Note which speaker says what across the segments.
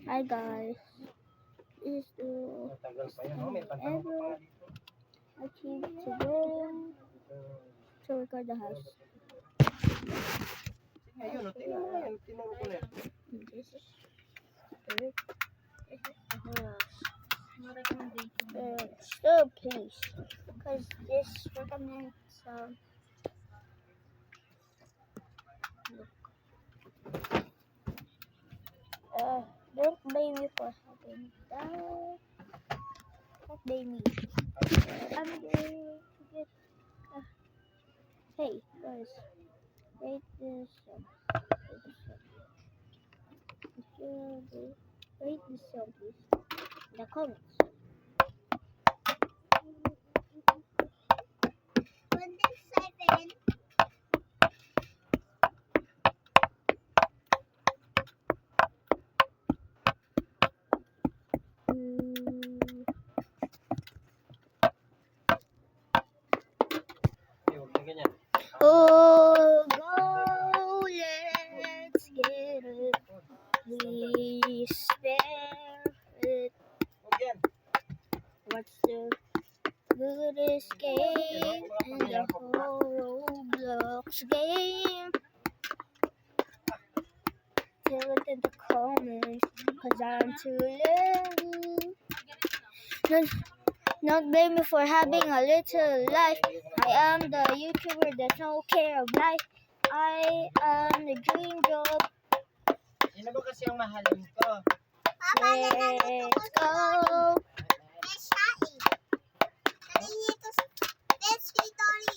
Speaker 1: Hi guys, this is the ever achieved today to record the house. This is the house. Still please, because this recommends don't blame me for having that. Don't blame me. I'm going to get. Hey guys, rate this. Rate this song, please. In the comments. 27. Oh, go, let's get it. Please spare it. What's the goodest game in the whole Roblox game? Tell it in the comments, cause I'm too late. Not blame me for having a little life. I am the YouTuber that no care of life. I am the dream job.
Speaker 2: Sino ba kasi ang mahalin ko?
Speaker 1: Let's go.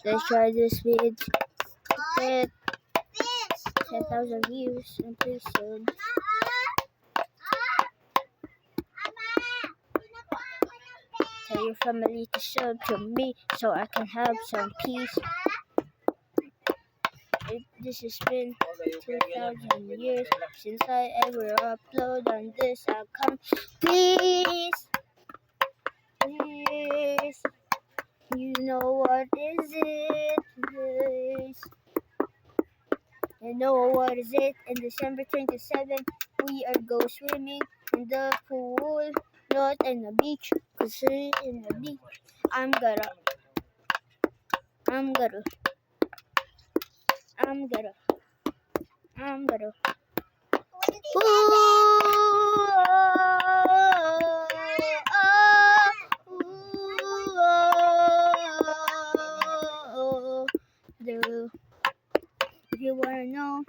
Speaker 1: Let's try this video. Get 10,000 views and please sub. Tell your family to sub to me so I can have some peace. This has been 2,000 years since I ever upload on this account. Please, please, you know what is it? Please, you know what is it? In December 27th, we are go swimming in the pool, not in the beach. Cause in the beach, I'm gonna. If you wanna know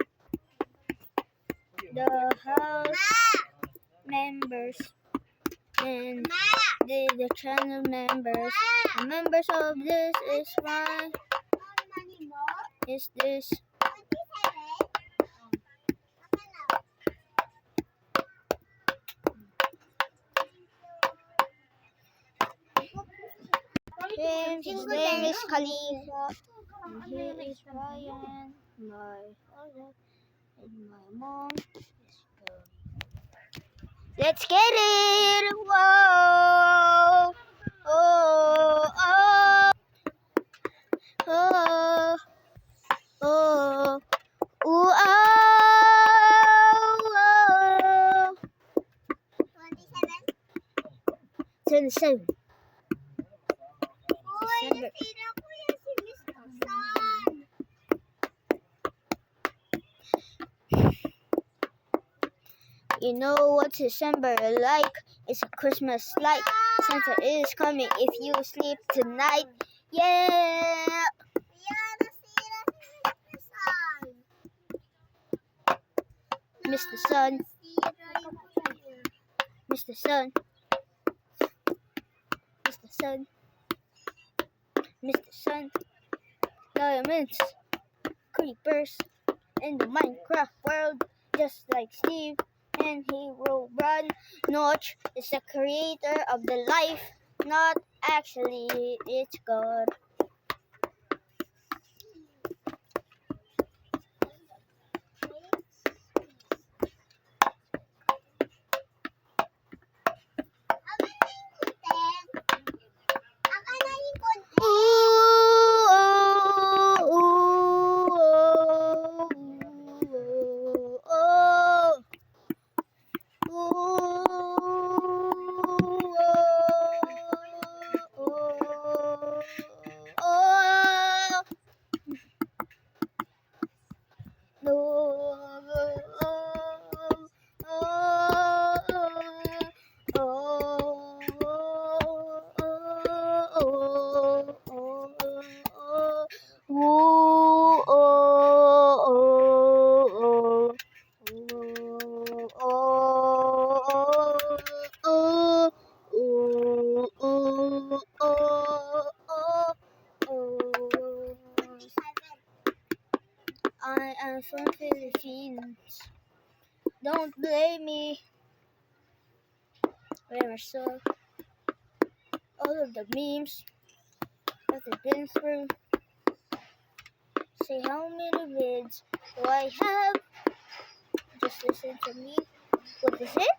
Speaker 1: the house members and the channel members, the members of this is why is this. His name is Khalifa, and here is Ryan, my father, and my mom is Chloe. Let's get it! Whoa! Oh! Oh! Oh! Oh! Ooh! Oh! 27. You know what December like? It's a Christmas light. Santa is coming if you sleep tonight. Yeah! Mr. Sun. Mr. Sun. Mr. Sun. Mr. Sun. Diamonds. Creepers. In the Minecraft world. Just like Steve. And he will run. Notch is the creator of the life. Not actually, it's God. Ooh, from Philippines. Don't blame me. Where I saw all of the memes that I've been through. Say how many vids do I have? Just listen to me. What is it?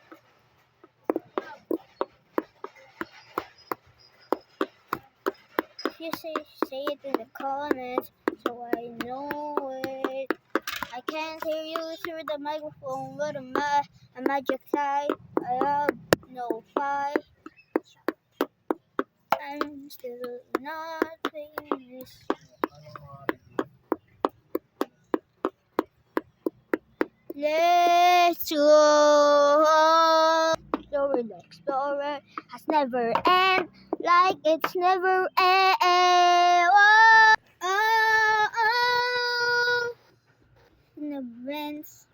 Speaker 1: If you say it in the comments so I know it. I can't hear you through the microphone. What am I? A magic tie? I have no fight. I'm still not famous. Let's go. Explorer the Explorer has never end, like it's never end. Oh, oh, oh. In the vents,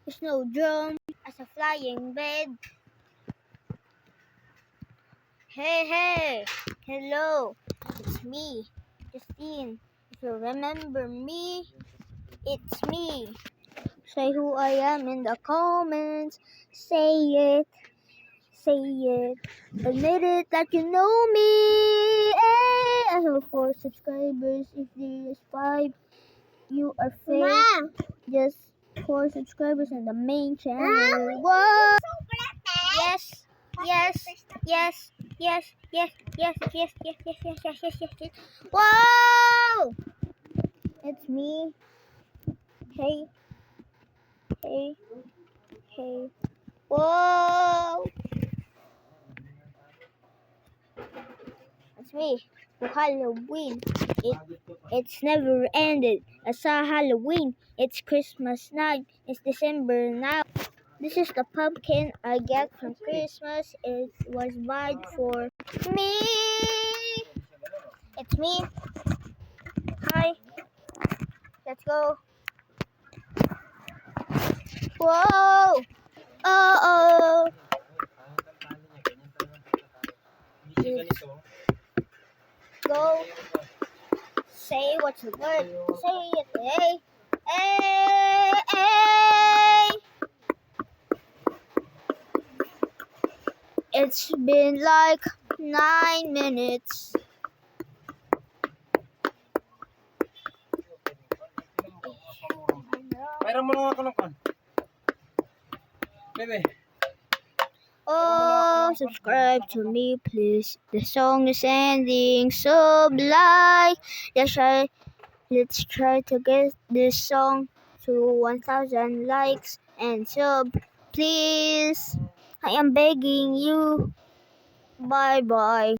Speaker 1: there's no drum as a flying bed. Hey, hey, hello, it's me, Justine. If you remember me, it's me. Say who I am in the comments. Say it. Admit it that you know me. Hey, I have 4 subscribers. If there is 5, you are fake. Mom. Just 4 subscribers on the main channel. Whoa. Yes. Whoa. It's me. Hey. Whoa! It's me. For Halloween. It's never ended. I saw Halloween. It's Christmas night. It's December now. This is the pumpkin I get from Christmas. It was bought for me. It's me. Hi. Let's go. Whoa! Oh! Go. Say what's the word? Say it. Hey. It's been like 9 minutes.
Speaker 2: Mayroon mo lang ako ng kon. Bebe.
Speaker 1: Oh, subscribe to me, please. The song is ending. Sub like. Let's try to get this song to 1,000 likes and sub, please. I am begging you. Bye bye.